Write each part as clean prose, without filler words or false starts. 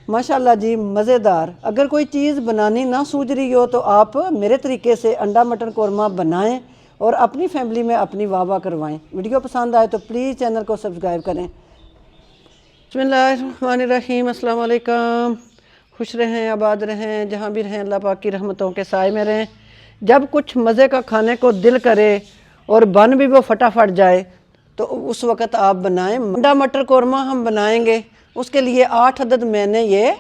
माशाल्लाह जी, मज़ेदार। अगर कोई चीज़ बनानी ना सूझ रही हो तो आप मेरे तरीके से अंडा मटर कौरमा बनाएं और अपनी फैमिली में अपनी वाह वाह करवाएं। वीडियो पसंद आए तो प्लीज़ चैनल को सब्सक्राइब करें। बिस्मिल्लाहिर्रहमानिर्रहीम, अस्सलाम वालेकुम। खुश रहें, आबाद रहें, जहाँ भी रहें अल्लाह पाक की रहमतों के साए में रहें। जब कुछ मज़े का खाने को दिल करे और बन भी वो फटाफट जाए तो उस वक़्त आप बनाएं। अंडा मटर कौरमा हम बनाएंगे, उसके लिए 8 अदद मैंने ये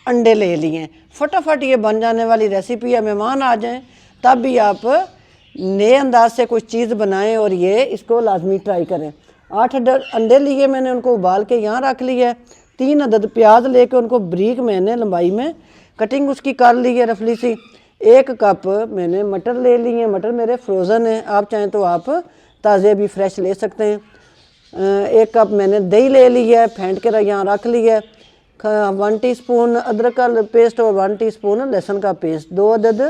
अंडे ले लिए हैं। फटाफट ये बन जाने वाली रेसिपी है। मेहमान आ जाएं तब भी आप नए अंदाज से कुछ चीज़ बनाएं और ये इसको लाजमी ट्राई करें। 8 अदद अंडे लिए मैंने, उनको उबाल के यहाँ रख लिया है। 3 अदद प्याज लेके उनको बारीक मैंने लंबाई में कटिंग उसकी कर ली है रफली सी। 1 कप मैंने मटर ले लिए। मटर मेरे फ्रोज़न हैं, आप चाहें तो आप ताज़े भी फ्रेश ले सकते हैं। 1 कप मैंने दही ले ली है, फेंट के यहाँ रख लिया है। 1 टीस्पून अदरक का पेस्ट और 1 टीस्पून लहसुन का पेस्ट। 2 अदद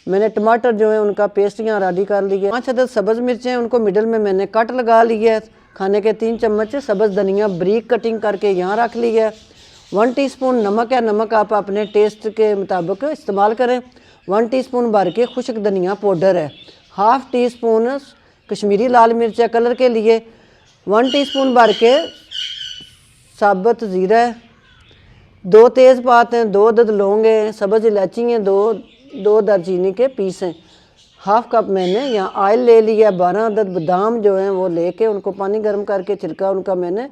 मैंने टमाटर जो है उनका पेस्ट यहाँ रेडी कर लिया है। 5 अदद सब्ज़ मिर्चें, उनको मिडल में मैंने कट लगा लिया है। खाने के 3 चम्मच सब्ज़ धनिया बारीक कटिंग करके यहाँ रख लिया है। 1 टीस्पून नमक है, नमक आप अपने टेस्ट के मुताबिक इस्तेमाल करें। 1 टीस्पून भर के खुश्क धनिया पाउडर है। 1/2 टीस्पून कश्मीरी लाल मिर्च है कलर के लिए। 1 टीस्पून भर के साबुत ज़ीरा है। 2 तेज़पात हैं, 2 अदद लौंग हैं, सब्ज़ इलायची हैं, 2 दालचीनी के पीस हैं। 1/2 कप मैंने यहाँ ऑयल ले लिया। 12 अदद बादाम जो हैं वो लेके उनको पानी गर्म करके छिलका उनका मैंने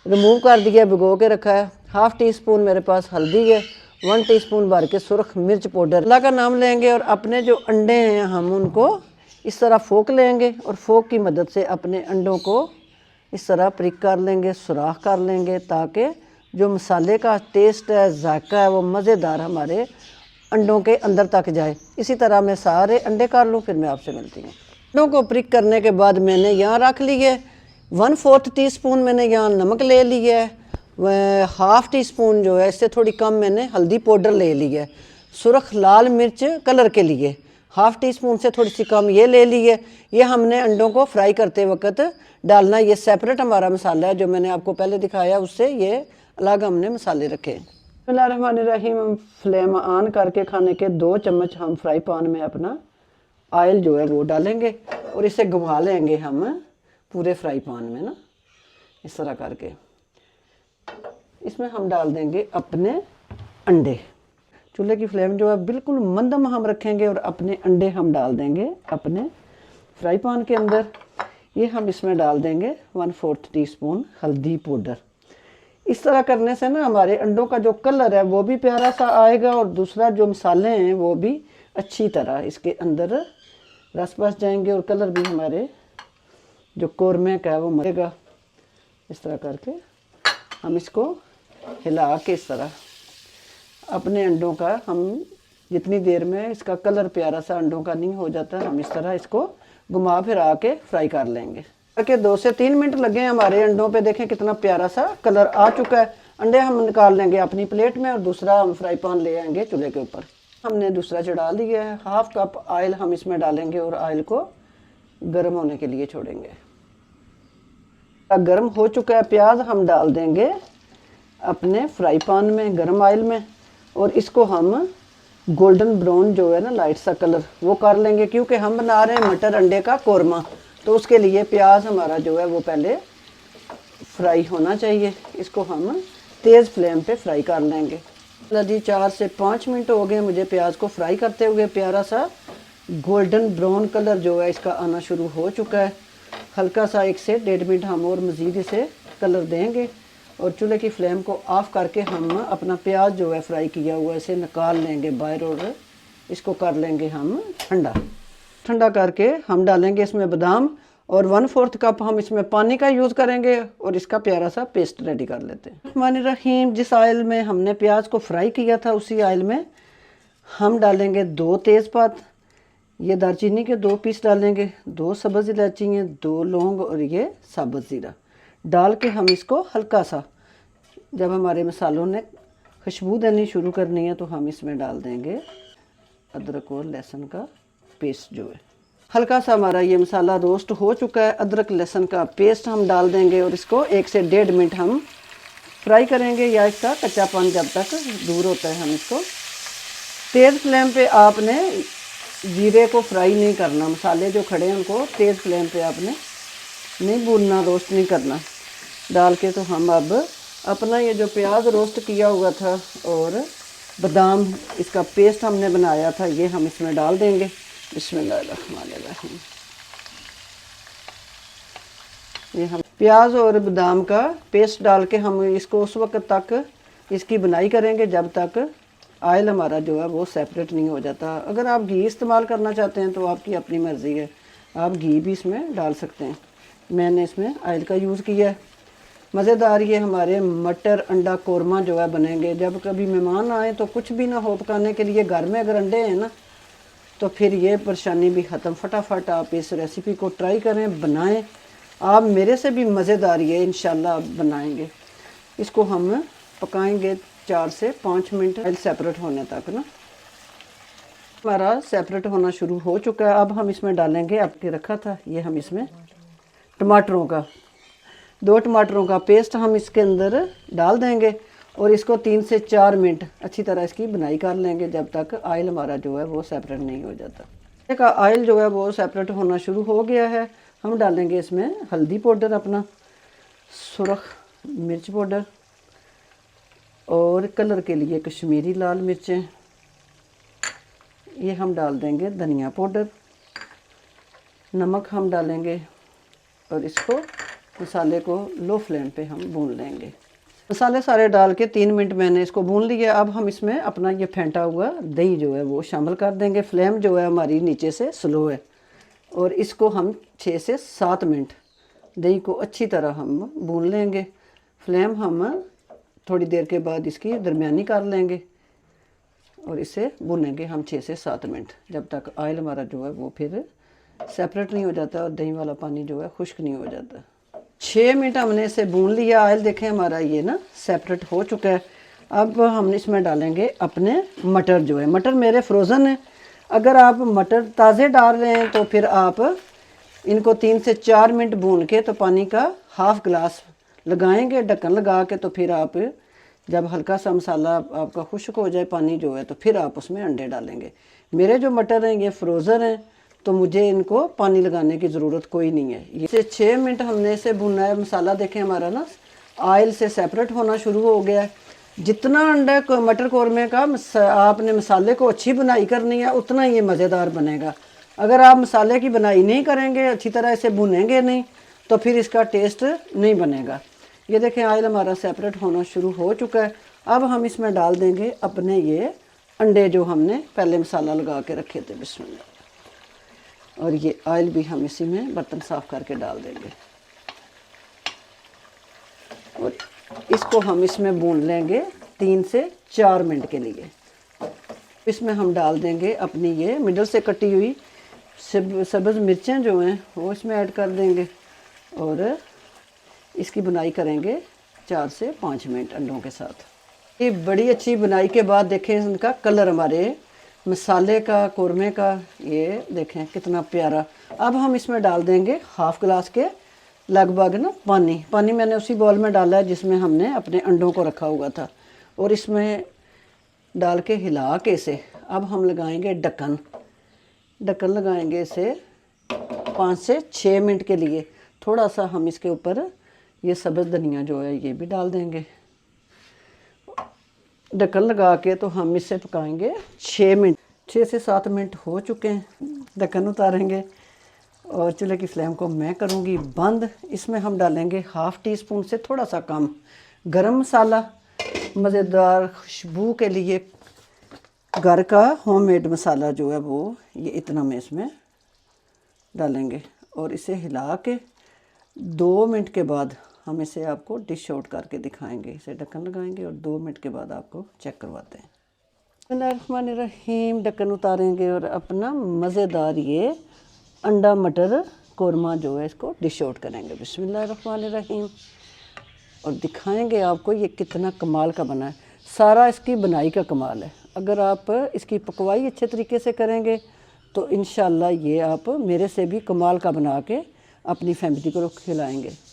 रिमूव कर दिया, भिगो के रखा है। 1/2 टीस्पून मेरे पास हल्दी है। 1 टीस्पून भर के सुरख मिर्च पाउडर। अल्लाह का नाम लेंगे और अपने जो अंडे हैं हम उनको इस तरह फोक लेंगे और फोक की मदद से अपने अंडों को इस तरह प्रिक कर लेंगे, सुराख कर लेंगे, ताकि जो मसाले का टेस्ट है, जायका है, वो मज़ेदार हमारे अंडों के अंदर तक जाए। इसी तरह मैं सारे अंडे कर लूँ, फिर मैं आपसे मिलती हूँ। अंडों को प्रिक करने के बाद मैंने यहाँ रख ली है। 1/4 टीस्पून मैंने यहाँ नमक ले लिया है। 1/2 टीस्पून जो है, इससे थोड़ी कम मैंने हल्दी पाउडर ले ली है। सुरख लाल मिर्च कलर के लिए 1/2 टीस्पून से थोड़ी सी कम ये ले ली है। ये हमने अंडों को फ्राई करते वक्त डालना। ये सेपरेट हमारा मसाला है, जो मैंने आपको पहले दिखाया उससे ये अलग हमने मसाले रखे। बिस्मिल्लाहिर्रहमानिर्रहीम। हम फ्लेम ऑन करके खाने के 2 चम्मच हम फ्राई पैन में अपना ऑयल जो है वो डालेंगे और इसे घुमा लेंगे हम पूरे फ्राई पैन में ना, इस तरह करके। इसमें हम डाल देंगे अपने अंडे। चूल्हे की फ्लेम जो है बिल्कुल मंदम हम रखेंगे और अपने अंडे हम डाल देंगे अपने फ्राई पैन के अंदर। ये हम इसमें डाल देंगे 1/4 टीस्पून हल्दी पाउडर। इस तरह करने से ना हमारे अंडों का जो कलर है वो भी प्यारा सा आएगा और दूसरा जो मसाले हैं वो भी अच्छी तरह इसके अंदर रस बस जाएंगे और कलर भी हमारे जो कौरमे का है वो मरेगा। इस तरह करके हम इसको हिला के इस तरह अपने अंडों का हम जितनी देर में इसका कलर प्यारा सा अंडों का नहीं हो जाता, हम इस तरह इसको घुमा फिरा के फ्राई कर लेंगे। करके 2 से 3 मिनट लगे हमारे अंडों पे। देखें कितना प्यारा सा कलर आ चुका है। अंडे हम निकाल लेंगे अपनी प्लेट में और दूसरा हम फ्राई पैन ले आएंगे चूल्हे के ऊपर। हमने दूसरा चढ़ा लिया है। 1/2 कप ऑयल हम इसमें डालेंगे और ऑयल को गर्म होने के लिए छोड़ेंगे। गर्म हो चुका है प्याज, हम डाल देंगे अपने फ्राई पैन में गर्म ऑयल में और इसको हम गोल्डन ब्राउन जो है ना, लाइट सा कलर वो कर लेंगे, क्योंकि हम बना रहे हैं मटर अंडे का कौरमा, तो उसके लिए प्याज हमारा जो है वो पहले फ्राई होना चाहिए। इसको हम तेज़ फ्लेम पे फ्राई कर लेंगे। जी 4 से 5 मिनट हो गए मुझे प्याज को फ्राई करते हुए। प्यारा सा गोल्डन ब्राउन कलर जो है इसका आना शुरू हो चुका है। हल्का सा 1 से 1.5 मिनट हम और मज़ीद इसे कलर देंगे और चूल्हे की फ्लेम को ऑफ़ करके हम अपना प्याज जो है फ्राई किया हुआ इसे निकाल लेंगे बाहर और इसको कर लेंगे हम ठंडा। ठंडा करके हम डालेंगे इसमें बादाम और 1/4 कप हम इसमें पानी का यूज़ करेंगे और इसका प्यारा सा पेस्ट रेडी कर लेते हैं। रहमानिर्रहीम। जिस ऑयल में हमने प्याज को फ्राई किया था उसी ऑयल में हम डालेंगे 2 तेज़पात, ये दालचीनी के 2 पीस डालेंगे, 2 सब्ज़ इलायची हैं, 2 लौंग और ये साबुत ज़ीरा डाल के हम इसको हल्का सा, जब हमारे मसालों ने खुशबू देनी शुरू करनी है तो हम इसमें डाल देंगे अदरक और लहसुन का पेस्ट जो है। हल्का सा हमारा ये मसाला रोस्ट हो चुका है। अदरक लहसुन का पेस्ट हम डाल देंगे और इसको 1 से 1.5 मिनट हम फ्राई करेंगे या इसका कच्चापन जब तक दूर होता है। हम इसको तेज़ फ्लेम पे आपने जीरे को फ्राई नहीं करना, मसाले जो खड़े हैं उनको तेज़ फ्लेम पे आपने नहीं भूनना, रोस्ट नहीं करना डाल के। तो हम अब अपना ये जो प्याज रोस्ट किया हुआ था और बादाम इसका पेस्ट हमने बनाया था, ये हम इसमें डाल देंगे। बिस्मिल्लाहिर्रहमानिर्रहीम। ये हम प्याज और बादाम का पेस्ट डाल के हम इसको उस वक्त तक इसकी बनाई करेंगे जब तक ऑयल हमारा जो है वो सेपरेट नहीं हो जाता। अगर आप घी इस्तेमाल करना चाहते हैं तो आपकी अपनी मर्ज़ी है, आप घी भी इसमें डाल सकते हैं। मैंने इसमें ऑयल का यूज़ किया है। मज़ेदार ये हमारे मटर अंडा कोरमा जो है बनेंगे। जब कभी मेहमान आए तो कुछ भी ना हो पकाने के लिए, घर में अगर अंडे हैं ना तो फिर ये परेशानी भी ख़त्म। फटाफट आप इस रेसिपी को ट्राई करें, बनाएं। आप मेरे से भी मज़ेदार ये इंशाल्लाह आप बनाएंगे। इसको हम पकाएंगे 4 से 5 मिनट ऑयल सेपरेट होने तक ना। हमारा सेपरेट होना शुरू हो चुका है। अब हम इसमें डालेंगे, आपके रखा था ये, हम इसमें टमाटरों का 2 टमाटरों का पेस्ट हम इसके अंदर डाल देंगे और इसको 3 से 4 मिनट अच्छी तरह इसकी बनाई कर लेंगे जब तक ऑयल हमारा जो है वो सेपरेट नहीं हो जाता। का ऑयल जो है वो सेपरेट होना शुरू हो गया है। हम डालेंगे इसमें हल्दी पाउडर, अपना सुरख मिर्च पाउडर, और कलर के लिए कश्मीरी लाल मिर्चें, ये हम डाल देंगे धनिया पाउडर, नमक हम डालेंगे और इसको मसाले को लो फ्लेम पे हम भून लेंगे। मसाले सारे डाल के 3 मिनट मैंने इसको भून लिया। अब हम इसमें अपना ये फेंटा हुआ दही जो है वो शामिल कर देंगे। फ्लेम जो है हमारी नीचे से स्लो है और इसको हम 6 से 7 मिनट दही को अच्छी तरह हम भून लेंगे। फ्लेम हम थोड़ी देर के बाद इसकी दरमियानी कर लेंगे और इसे भूनेंगे हम 6 से 7 मिनट, जब तक ऑयल हमारा जो है वो फिर सेपरेट नहीं हो जाता और दही वाला पानी जो है खुश्क नहीं हो जाता। 6 मिनट हमने इसे भून लिया। ऑयल देखें हमारा ये ना सेपरेट हो चुका है। अब हम इसमें डालेंगे अपने मटर जो है। मटर मेरे फ्रोज़न है। अगर आप मटर ताज़े डाल रहे हैं तो फिर आप इनको 3 से 4 मिनट भून के तो पानी का हाफ़ गिलास लगाएंगे ढक्कन लगा के। तो फिर आप जब हल्का सा मसाला आपका खुश्क हो जाए पानी जो है तो फिर आप उसमें अंडे डालेंगे। मेरे जो मटर हैं ये फ्रोज़न हैं तो मुझे इनको पानी लगाने की ज़रूरत कोई नहीं है। इसे 6 मिनट हमने इसे भुना है। मसाला देखें हमारा ना ऑयल से सेपरेट होना शुरू हो गया है। जितना अंडा मटर कौरमे का आपने मसाले को अच्छी बनाई करनी है उतना ये मज़ेदार बनेगा। अगर आप मसाले की बनाई नहीं करेंगे, अच्छी तरह इसे भुनेंगे नहीं, तो फिर इसका टेस्ट नहीं बनेगा। ये देखें ऑयल हमारा सेपरेट होना शुरू हो चुका है। अब हम इसमें डाल देंगे अपने ये अंडे जो हमने पहले मसाला लगा के रखे थे। बिस्मिल्लाह। और ये ऑयल भी हम इसी में बर्तन साफ़ करके डाल देंगे और इसको हम इसमें भून लेंगे 3 से 4 मिनट के लिए। इसमें हम डाल देंगे अपनी ये मिडल से कटी हुई सब्ज़ मिर्चें जो हैं वो इसमें ऐड कर देंगे और इसकी बुनाई करेंगे 4 से 5 मिनट अंडों के साथ। ये बड़ी अच्छी बुनाई के बाद देखें इनका कलर हमारे मसाले का कौरमे का ये देखें कितना प्यारा। अब हम इसमें डाल देंगे हाफ़ गिलास के लगभग ना पानी मैंने उसी बॉल में डाला है जिसमें हमने अपने अंडों को रखा हुआ था और इसमें डाल के हिला के इसे अब हम लगाएंगे ढक्कन लगाएंगे इसे 5 से 6 मिनट के लिए। थोड़ा सा हम इसके ऊपर ये सब्ज़ धनिया जो है ये भी डाल देंगे। ढक्कन लगा के तो हम इसे पकाएंगे 6 मिनट। 6 से 7 मिनट हो चुके हैं। ढक्कन उतारेंगे और चूल्हे की फ्लेम को मैं करूँगी बंद। इसमें हम डालेंगे हाफ़ टी स्पून से थोड़ा सा कम गरम मसाला। मज़ेदार खुशबू के लिए घर का होममेड मसाला जो है वो ये इतना में इसमें डालेंगे और इसे हिला के 2 मिनट के बाद हम इसे आपको डिश आउट करके दिखाएंगे। इसे ढक्कन लगाएंगे और 2 मिनट के बाद आपको चेक करवाते हैं। बिस्मिल्लाहिर्रहमानिर्रहीम। ढक्कन उतारेंगे और अपना मज़ेदार ये अंडा मटर कौरमा जो है इसको डिश आउट करेंगे। बिस्मिल्लाहिर्रहमानिर्रहीम। और दिखाएंगे आपको ये कितना कमाल का बना है। सारा इसकी बनाई का कमाल है। अगर आप इसकी पकवाई अच्छे तरीके से करेंगे तो इंशाल्लाह ये आप मेरे से भी कमाल का बना के अपनी फैमिली को खिलाएंगे।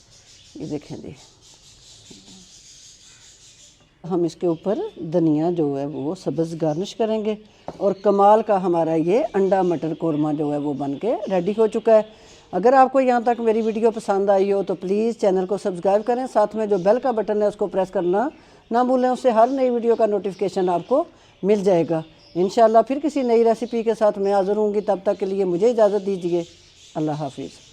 ये देखें जी हम इसके ऊपर धनिया जो है वो सब्ज़ गार्निश करेंगे और कमाल का हमारा ये अंडा मटर कौरमा जो है वो बन के रेडी हो चुका है। अगर आपको यहाँ तक मेरी वीडियो पसंद आई हो तो प्लीज़ चैनल को सब्सक्राइब करें, साथ में जो बेल का बटन है उसको प्रेस करना ना भूलें, उससे हर नई वीडियो का नोटिफिकेशन आपको मिल जाएगा। इंशाल्लाह फिर किसी नई रेसिपी के साथ मैं हाज़िर होंगी, तब तक के लिए मुझे इजाज़त दीजिए। अल्लाह हाफिज़।